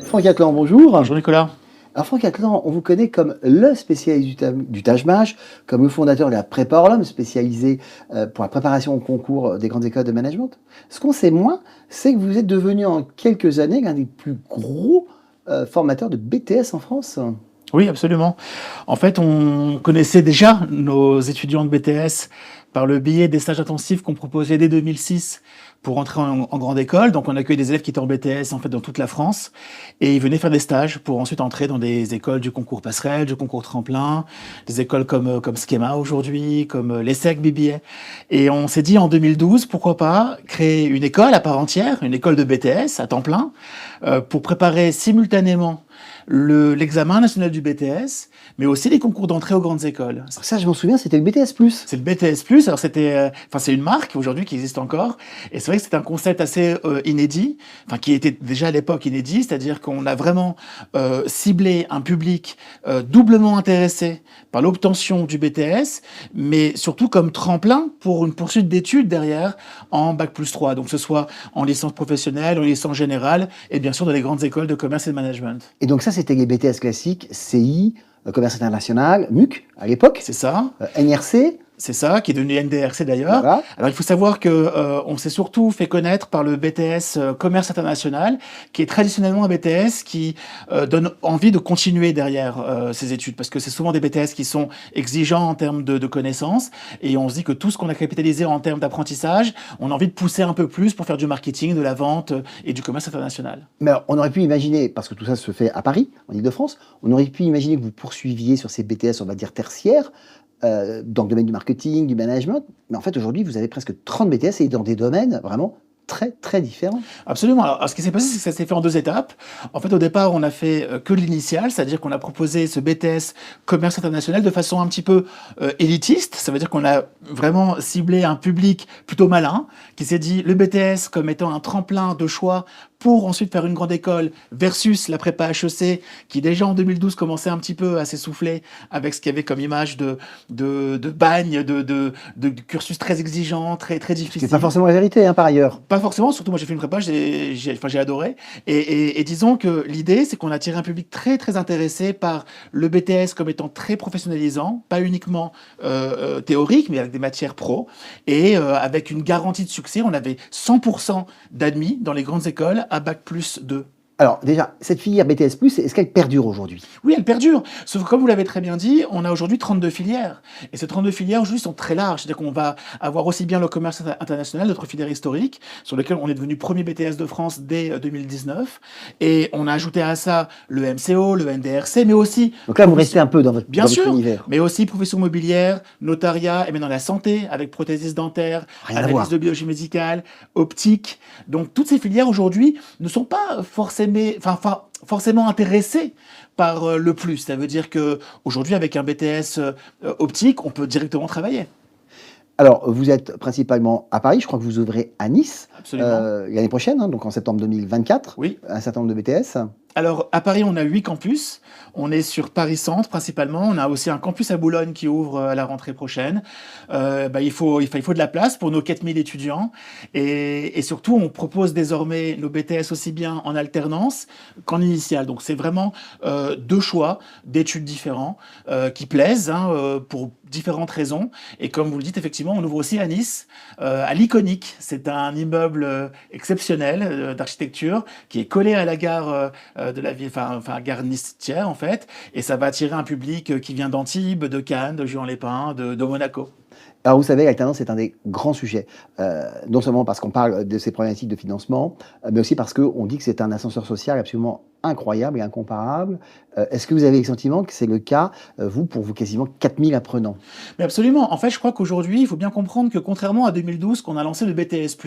Franck Atlan, bonjour. Bonjour Nicolas. Alors Franck Atlan, on vous connaît comme le spécialiste du Taj Mahal, comme le fondateur de la Prépa Orlum, spécialisé pour la préparation au concours des grandes écoles de management. Ce qu'on sait moins, c'est que vous êtes devenu en quelques années l'un des plus gros formateurs de BTS en France. Oui, absolument. En fait, on connaissait déjà nos étudiants de BTS par le biais des stages intensifs qu'on proposait dès 2006 pour entrer en grande école. Donc, on accueillait des élèves qui étaient en BTS en fait dans toute la France et ils venaient faire des stages pour ensuite entrer dans des écoles du concours passerelle, du concours tremplin, des écoles comme Schema aujourd'hui, comme l'ESSEC, BBA. Et on s'est dit en 2012, pourquoi pas créer une école à part entière, une école de BTS à temps plein, pour préparer simultanément l'examen national du BTS, mais aussi les concours d'entrée aux grandes écoles. Alors ça, je m'en souviens, c'était le BTS+. C'est le BTS+. Alors c'est une marque aujourd'hui qui existe encore, et c'est vrai que c'est un concept assez inédit, qui était déjà à l'époque inédit, c'est-à-dire qu'on a vraiment ciblé un public doublement intéressé par l'obtention du BTS, mais surtout comme tremplin pour une poursuite d'études derrière en Bac+3, donc que ce soit en licence professionnelle, en licence générale, et bien sûr dans les grandes écoles de commerce et de management. Et donc ça, c'était les BTS classiques, CI, commerce international, MUC à l'époque. C'est ça. NRC. C'est ça, qui est devenu NDRC d'ailleurs. Voilà. Alors il faut savoir que on s'est surtout fait connaître par le BTS Commerce International, qui est traditionnellement un BTS qui donne envie de continuer derrière ses études, parce que c'est souvent des BTS qui sont exigeants en termes de connaissances, et on se dit que tout ce qu'on a capitalisé en termes d'apprentissage, on a envie de pousser un peu plus pour faire du marketing, de la vente et du commerce international. Mais alors, on aurait pu imaginer, parce que tout ça se fait à Paris, en Ile-de-France, on aurait pu imaginer que vous poursuiviez sur ces BTS, on va dire tertiaires, dans le domaine du marketing, du management. Mais en fait, aujourd'hui, vous avez presque 30 BTS et dans des domaines vraiment très, très différents. Absolument. Alors, ce qui s'est passé, c'est que ça s'est fait en 2 étapes. En fait, au départ, on a fait que l'initial, c'est-à-dire qu'on a proposé ce BTS commerce international de façon un petit peu élitiste. Ça veut dire qu'on a vraiment ciblé un public plutôt malin, qui s'est dit le BTS comme étant un tremplin de choix pour ensuite faire une grande école versus la prépa HEC, qui déjà en 2012 commençait un petit peu à s'essouffler avec ce qu'il y avait comme image de bagne, de cursus très exigeant, très, très difficile. C'est pas forcément la vérité, hein, par ailleurs. Pas forcément, surtout moi j'ai fait une prépa, j'ai adoré. Et disons que l'idée, c'est qu'on a attiré un public très très intéressé par le BTS comme étant très professionnalisant, pas uniquement théorique, mais avec des matières pro. Et avec une garantie de succès, on avait 100% d'admis dans les grandes écoles à Bac+2. Alors déjà, cette filière BTS+, est-ce qu'elle perdure aujourd'hui? Oui, elle perdure. Sauf que comme vous l'avez très bien dit, on a aujourd'hui 32 filières. Et ces 32 filières aujourd'hui sont très larges. C'est-à-dire qu'on va avoir aussi bien le commerce international, notre filière historique, sur lequel on est devenu premier BTS de France dès 2019. Et on a ajouté à ça le MCO, le NDRC, mais aussi... Donc là, vous restez un peu dans votre, bien dans votre sûr, univers. mais aussi profession mobilière, notariat, et maintenant la santé, avec prothésiste dentaire, Rien à voir. analyse de biologie médicale, optique. Donc toutes ces filières aujourd'hui ne sont pas forcément intéressées par le plus. Ça veut dire qu'aujourd'hui, avec un BTS optique, on peut directement travailler. Alors, vous êtes principalement à Paris, je crois que vous ouvrez à Nice Absolument. l'année prochaine, hein, donc en septembre 2024, Oui. un certain nombre de BTS. Alors, à Paris, on a 8 campus. On est sur Paris-Centre, principalement. On a aussi un campus à Boulogne qui ouvre à la rentrée prochaine. Il faut de la place pour nos 4000 étudiants. Et surtout, on propose désormais nos BTS aussi bien en alternance qu'en initiale. Donc, c'est vraiment 2 choix d'études différents qui plaisent pour différentes raisons. Et comme vous le dites, effectivement, on ouvre aussi à Nice, à l'Iconique. C'est un immeuble exceptionnel d'architecture qui est collé à la gare de la ville, gare niçtière en fait, et ça va attirer un public qui vient d'Antibes, de Cannes, de Juan-les-Pins, de Monaco. Alors, vous savez, l'alternance est un des grands sujets, non seulement parce qu'on parle de ces problématiques de financement, mais aussi parce qu'on dit que c'est un ascenseur social absolument incroyable et incomparable. Est-ce que vous avez le sentiment que c'est le cas, pour vous, quasiment 4000 apprenants? Mais absolument. En fait, je crois qu'aujourd'hui, il faut bien comprendre que contrairement à 2012, qu'on a lancé le BTS+,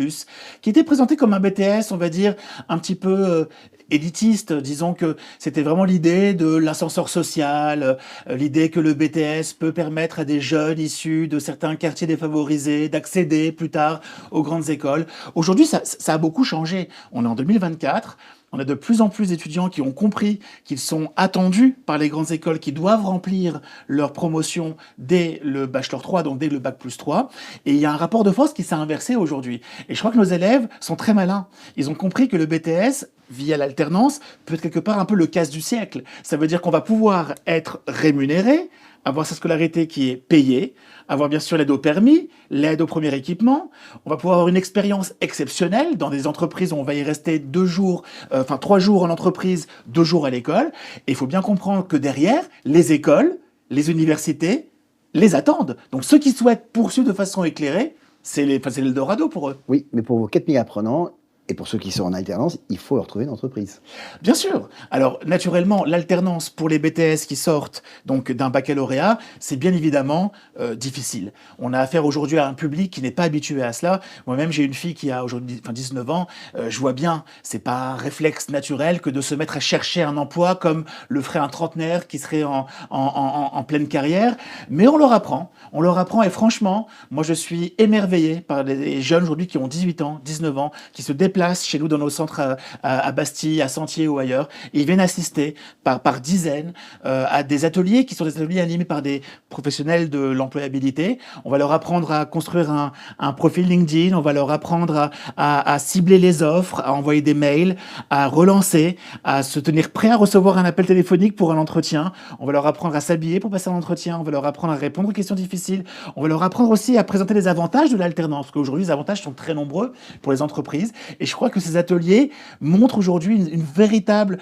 qui était présenté comme un BTS, on va dire, un petit peu élitiste, disons que c'était vraiment l'idée de l'ascenseur social, l'idée que le BTS peut permettre à des jeunes issus de certains quartiers défavorisés d'accéder plus tard aux grandes écoles. Aujourd'hui, ça a beaucoup changé. On est en 2024. On a de plus en plus d'étudiants qui ont compris qu'ils sont attendus par les grandes écoles, qui doivent remplir leur promotion dès le Bachelor 3, donc dès le Bac+3. Et il y a un rapport de force qui s'est inversé aujourd'hui. Et je crois que nos élèves sont très malins. Ils ont compris que le BTS via l'alternance peut être quelque part un peu le casse du siècle. Ça veut dire qu'on va pouvoir être rémunéré, avoir sa scolarité qui est payée, avoir bien sûr l'aide au permis, l'aide au premier équipement. On va pouvoir avoir une expérience exceptionnelle dans des entreprises où on va y rester 2 jours, 3 jours en entreprise, 2 jours à l'école. Et il faut bien comprendre que derrière, les écoles, les universités les attendent. Donc ceux qui souhaitent poursuivre de façon éclairée, c'est l'Eldorado pour eux. Oui, mais pour vos 4000 apprenants, et pour ceux qui sont en alternance, il faut leur trouver une entreprise. Bien sûr. Alors, naturellement, l'alternance pour les BTS qui sortent donc d'un baccalauréat, c'est bien évidemment difficile. On a affaire aujourd'hui à un public qui n'est pas habitué à cela. Moi-même, j'ai une fille qui a aujourd'hui 19 ans. Je vois bien, c'est pas un réflexe naturel que de se mettre à chercher un emploi comme le ferait un trentenaire qui serait en pleine carrière. Mais on leur apprend. On leur apprend et franchement, moi, je suis émerveillé par les jeunes aujourd'hui qui ont 18 ans, 19 ans, qui se déplacent chez nous dans nos centres à Bastille, à Sentier ou ailleurs. Et ils viennent assister par dizaines à des ateliers qui sont des ateliers animés par des professionnels de l'employabilité. On va leur apprendre à construire un profil LinkedIn, on va leur apprendre à cibler les offres, à envoyer des mails, à relancer, à se tenir prêt à recevoir un appel téléphonique pour un entretien. On va leur apprendre à s'habiller pour passer un entretien, on va leur apprendre à répondre aux questions difficiles, on va leur apprendre aussi à présenter les avantages de l'alternance, parce qu'aujourd'hui les avantages sont très nombreux pour les entreprises. Et je crois que ces ateliers montrent aujourd'hui un véritable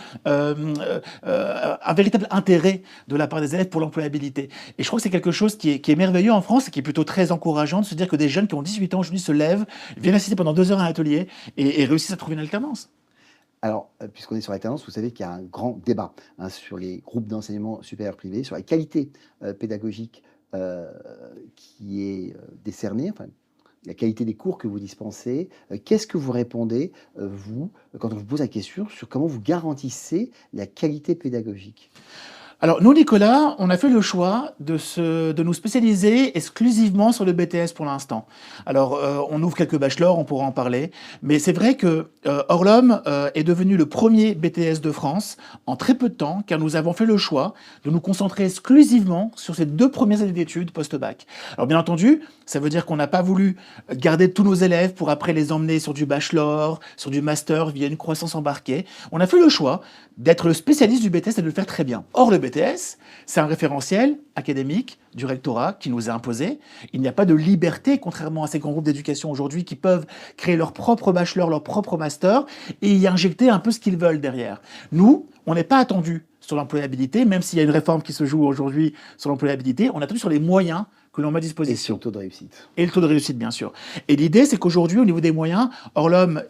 intérêt de la part des élèves pour l'employabilité. Et je crois que c'est quelque chose qui est merveilleux en France et qui est plutôt très encourageant de se dire que des jeunes qui ont 18 ans aujourd'hui se lèvent, viennent assister pendant 2 heures à un atelier et réussissent à trouver une alternance. Alors, puisqu'on est sur l'alternance, vous savez qu'il y a un grand débat sur les groupes d'enseignement supérieur privé, sur la qualité pédagogique qui est décernée, enfin, la qualité des cours que vous dispensez. Qu'est-ce que vous répondez, vous, quand on vous pose la question sur comment vous garantissez la qualité pédagogique? Alors, nous, Nicolas, on a fait le choix de nous spécialiser exclusivement sur le BTS pour l'instant. Alors, on ouvre quelques bachelors, on pourra en parler, mais c'est vrai que Orlom est devenu le premier BTS de France en très peu de temps, car nous avons fait le choix de nous concentrer exclusivement sur ces 2 premières années d'études post-bac. Alors, bien entendu, ça veut dire qu'on n'a pas voulu garder tous nos élèves pour après les emmener sur du bachelor, sur du master via une croissance embarquée. On a fait le choix d'être le spécialiste du BTS et de le faire très bien. Or, le BTS, c'est un référentiel académique du rectorat qui nous est imposé. Il n'y a pas de liberté, contrairement à ces grands groupes d'éducation aujourd'hui qui peuvent créer leur propre bachelor, leur propre master et y injecter un peu ce qu'ils veulent derrière. Nous, on n'est pas attendu sur l'employabilité, même s'il y a une réforme qui se joue aujourd'hui sur l'employabilité, on est attendu sur les moyens que l'on met à Et disposition. sur le taux de réussite. Et le taux de réussite, bien sûr. Et l'idée, c'est qu'aujourd'hui, au niveau des moyens, Orlom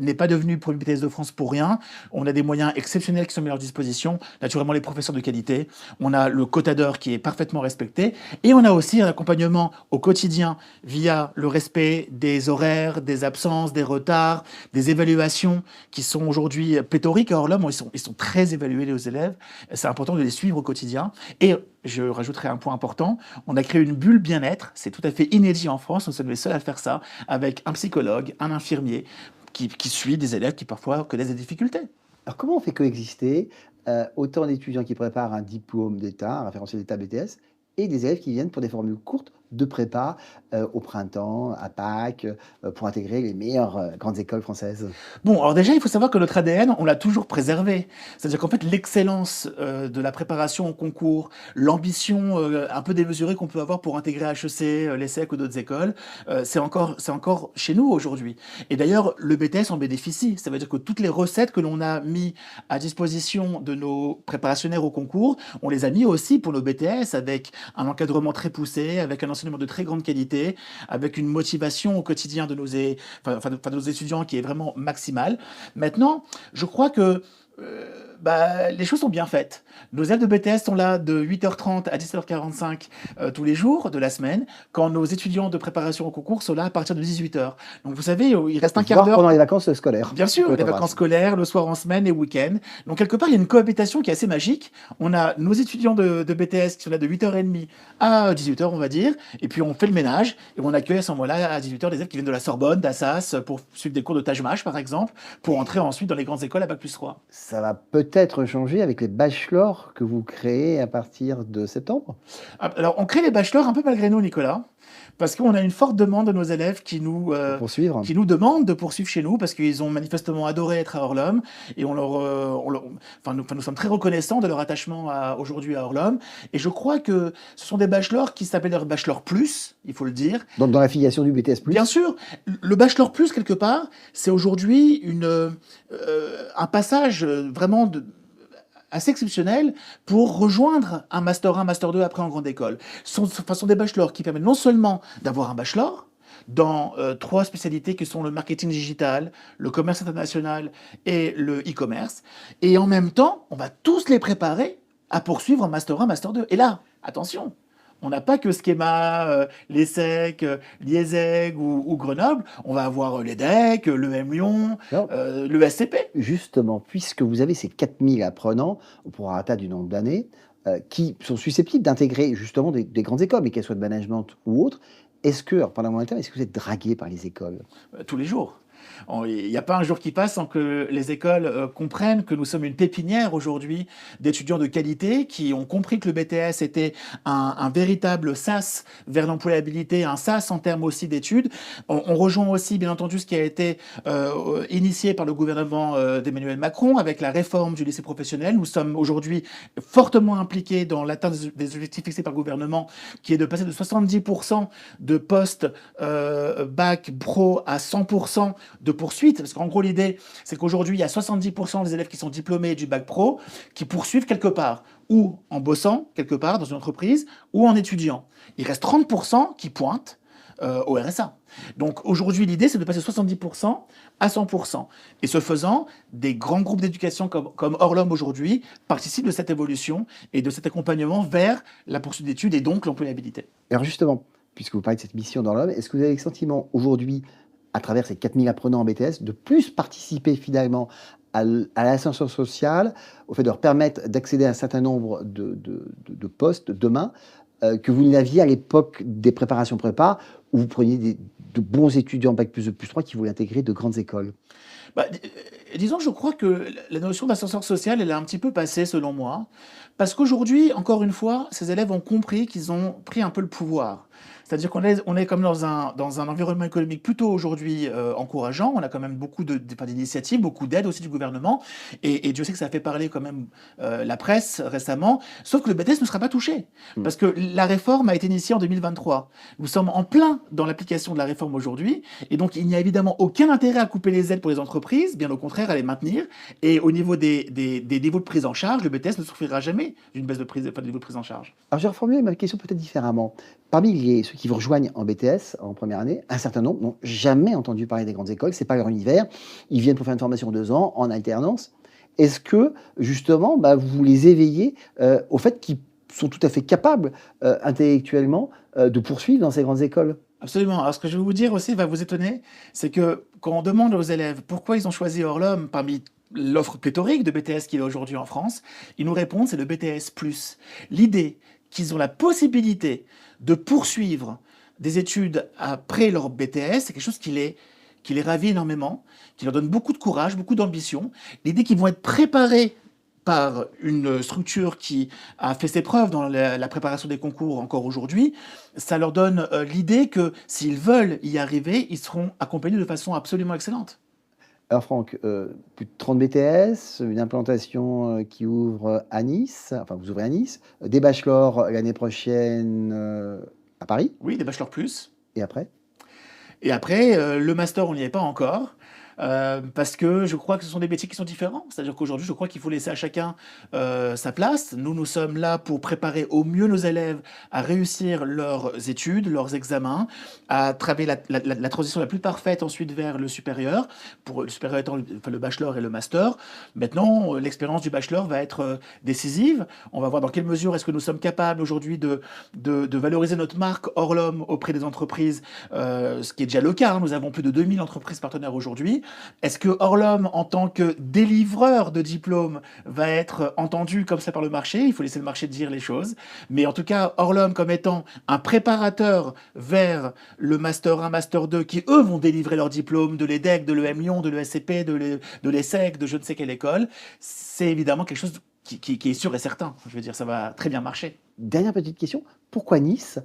n'est pas devenu premier BTS de France pour rien. On a des moyens exceptionnels qui sont mis à leur disposition. Naturellement, les professeurs de qualité. On a le quota d'heures qui est parfaitement respecté. Et on a aussi un accompagnement au quotidien via le respect des horaires, des absences, des retards, des évaluations qui sont aujourd'hui pléthoriques à Orlom. Ils sont très évalués, les élèves. C'est important de les suivre au quotidien. Et je rajouterai un point important, on a créé une bulle bien-être, c'est tout à fait inédit en France, nous sommes les seuls à faire ça, avec un psychologue, un infirmier, qui suit des élèves qui parfois connaissent des difficultés. Alors, comment on fait coexister autant d'étudiants qui préparent un diplôme d'État, un référentiel d'État BTS, et des élèves qui viennent pour des formules courtes de prépa au printemps, à Pâques, pour intégrer les meilleures grandes écoles françaises? Bon, alors déjà, il faut savoir que notre ADN, on l'a toujours préservé. C'est-à-dire qu'en fait, l'excellence de la préparation au concours, l'ambition un peu démesurée qu'on peut avoir pour intégrer HEC, l'ESSEC ou d'autres écoles, c'est encore chez nous aujourd'hui. Et d'ailleurs, le BTS en bénéficie. Ça veut dire que toutes les recettes que l'on a mis à disposition de nos préparationnaires au concours, on les a mis aussi pour nos BTS avec un encadrement très poussé, avec un enseignement de très grande qualité, avec une motivation au quotidien de de nos étudiants qui est vraiment maximale. Maintenant, je crois que les choses sont bien faites. Nos élèves de BTS sont là de 8h30 à 17h45 tous les jours de la semaine, quand nos étudiants de préparation au concours sont là à partir de 18h. Donc vous savez, il reste un quart Voire d'heure. pendant les vacances scolaires. Bien sûr, les vacances scolaires, le soir en semaine, les week-ends. Donc quelque part, il y a une cohabitation qui est assez magique. On a nos étudiants de BTS qui sont là de 8h30 à 18h, on va dire, et puis on fait le ménage, et on accueille à ce moment-là, à 18h, des élèves qui viennent de la Sorbonne, d'Assas, pour suivre des cours de Taj Mahal, par exemple, pour entrer ensuite dans les grandes écoles à Bac+3. Ça va peut-être peut-être changer avec les bachelors que vous créez à partir de septembre? Ah, alors, on crée les bachelors un peu malgré nous, Nicolas, parce qu'on a une forte demande de nos élèves Pour poursuivre? qui nous demandent de poursuivre chez nous parce qu'ils ont manifestement adoré être à Orlum et nous sommes très reconnaissants de leur attachement aujourd'hui à Orlum. Et je crois que ce sont des bachelors qui s'appellent des bachelors plus, il faut le dire. Donc dans l'affiliation du BTS+, Bien sûr, le bachelor plus, quelque part, c'est aujourd'hui un passage vraiment assez exceptionnel pour rejoindre un Master 1, Master 2 après en grande école. Ce sont des bachelors qui permettent non seulement d'avoir un bachelor dans trois spécialités qui sont le marketing digital, le commerce international et le e-commerce, et en même temps, on va tous les préparer à poursuivre un Master 1, Master 2. Et là, attention, on n'a pas que Schema, l'ESSEC, l'IESEG ou Grenoble, on va avoir l'EDEC, le M Lyon, alors, le SCP. justement, puisque vous avez ces 4000 apprenants, au prorata du nombre d'années, qui sont susceptibles d'intégrer justement des grandes écoles, mais qu'elles soient de management ou autres, est-ce que, alors pendant mon terme, est-ce que vous êtes dragué par les écoles? Tous les jours. Il n'y a pas un jour qui passe sans que les écoles comprennent que nous sommes une pépinière aujourd'hui d'étudiants de qualité qui ont compris que le BTS était un véritable sas vers l'employabilité, un sas en termes aussi d'études. On rejoint aussi, bien entendu, ce qui a été initié par le gouvernement d'Emmanuel Macron avec la réforme du lycée professionnel. Nous sommes aujourd'hui fortement impliqués dans l'atteinte des objectifs fixés par le gouvernement, qui est de passer de 70% de postes bac pro à 100% de poursuite, parce qu'en gros l'idée c'est qu'aujourd'hui il y a 70% des élèves qui sont diplômés du bac pro qui poursuivent quelque part, ou en bossant quelque part dans une entreprise, ou en étudiant. Il reste 30% qui pointent au RSA. Donc aujourd'hui l'idée c'est de passer de 70% à 100%. Et ce faisant, des grands groupes d'éducation comme Orlum aujourd'hui participent de cette évolution et de cet accompagnement vers la poursuite d'études et donc l'employabilité. Alors justement, puisque vous parlez de cette mission dans l'homme, est-ce que vous avez le sentiment aujourd'hui, à travers ces 4000 apprenants en BTS, de plus participer finalement à l'ascension sociale, au fait de leur permettre d'accéder à un certain nombre de postes demain, que vous n'aviez à l'époque des préparations prépa, où vous preniez de bons étudiants Bac plus 2, plus 3 qui voulaient intégrer de grandes écoles? Disons, je crois que la notion d'ascenseur social, elle est un petit peu passée selon moi, parce qu'aujourd'hui, encore une fois, ces élèves ont compris qu'ils ont pris un peu le pouvoir. C'est-à-dire qu'on est comme dans un environnement économique plutôt aujourd'hui encourageant. On a quand même beaucoup d'initiatives, beaucoup d'aides aussi du gouvernement. Et Dieu sait que ça a fait parler quand même la presse récemment. Sauf que le BTS ne sera pas touché. Parce que la réforme a été initiée en 2023. Nous sommes en plein dans l'application de la réforme aujourd'hui. Et donc, il n'y a évidemment aucun intérêt à couper les aides pour les entreprises. Bien au contraire, à les maintenir. Et au niveau des niveaux de prise en charge, le BTS ne souffrira jamais d'une baisse de niveau de prise en charge. Alors, j'ai reformulé ma question peut-être différemment. Parmi ceux qui vous rejoignent en BTS en première année, un certain nombre n'ont jamais entendu parler des grandes écoles, c'est pas leur univers. Ils viennent pour faire une formation de 2 ans en alternance. Est-ce que justement, vous les éveillez au fait qu'ils sont tout à fait capables intellectuellement de poursuivre dans ces grandes écoles? Absolument. Alors, ce que je vais vous dire aussi va vous étonner, c'est que quand on demande aux élèves pourquoi ils ont choisi Orlum parmi l'offre pléthorique de BTS qu'il y a aujourd'hui en France, ils nous répondent c'est le BTS+. L'idée qu'ils ont la possibilité de poursuivre des études après leur BTS, c'est quelque chose qui les ravit énormément, qui leur donne beaucoup de courage, beaucoup d'ambition. L'idée qu'ils vont être préparés par une structure qui a fait ses preuves dans la préparation des concours encore aujourd'hui, ça leur donne l'idée que s'ils veulent y arriver, ils seront accompagnés de façon absolument excellente. Alors Franck, plus de 30 BTS, une implantation qui ouvre à Nice, enfin vous ouvrez à Nice, des bachelors l'année prochaine à Paris, Oui, des bachelors plus. et après? Et après, le master, on n'y est pas encore. Parce que je crois que ce sont des métiers qui sont différents. C'est-à-dire qu'aujourd'hui, je crois qu'il faut laisser à chacun sa place. Nous sommes là pour préparer au mieux nos élèves à réussir leurs études, leurs examens, à travailler la transition la plus parfaite ensuite vers le supérieur, pour le supérieur étant le bachelor et le master. Maintenant, l'expérience du bachelor va être décisive. On va voir dans quelle mesure est-ce que nous sommes capables aujourd'hui de valoriser notre marque Orlum auprès des entreprises, ce qui est déjà le cas. Nous avons plus de 2000 entreprises partenaires aujourd'hui. Est-ce que Orlum, en tant que délivreur de diplômes, va être entendu comme ça par le marché? Il faut laisser le marché dire les choses. Mais en tout cas, Orlum comme étant un préparateur vers le Master 1, Master 2, qui eux vont délivrer leurs diplômes de l'EDEC, de l'EM Lyon, de l'ESCP, de l'ESSEC, de je ne sais quelle école, c'est évidemment quelque chose qui est sûr et certain. Je veux dire, ça va très bien marcher. Dernière petite question, pourquoi Nice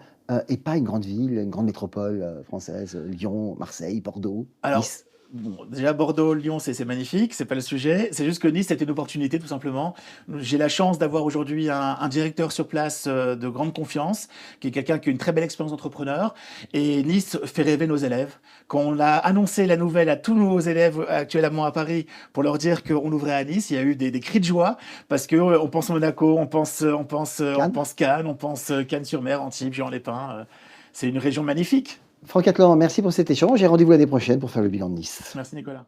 et pas une grande ville, une grande métropole française, Lyon, Marseille, Bordeaux, Alors, Nice? bon, déjà Bordeaux, Lyon, c'est magnifique, c'est pas le sujet. C'est juste que Nice, c'était une opportunité, tout simplement. J'ai la chance d'avoir aujourd'hui un directeur sur place de grande confiance, qui est quelqu'un qui a une très belle expérience d'entrepreneur. Et Nice fait rêver nos élèves. Quand on a annoncé la nouvelle à tous nos élèves actuellement à Paris pour leur dire qu'on ouvrait à Nice, il y a eu des cris de joie parce que on pense Monaco, on Cannes? pense Cannes, on pense Cannes-sur-Mer, Antibes, Juan-les-Pins. C'est une région magnifique. Franck Atlan, merci pour cet échange et rendez-vous l'année prochaine pour faire le bilan de Nice. Merci Nicolas.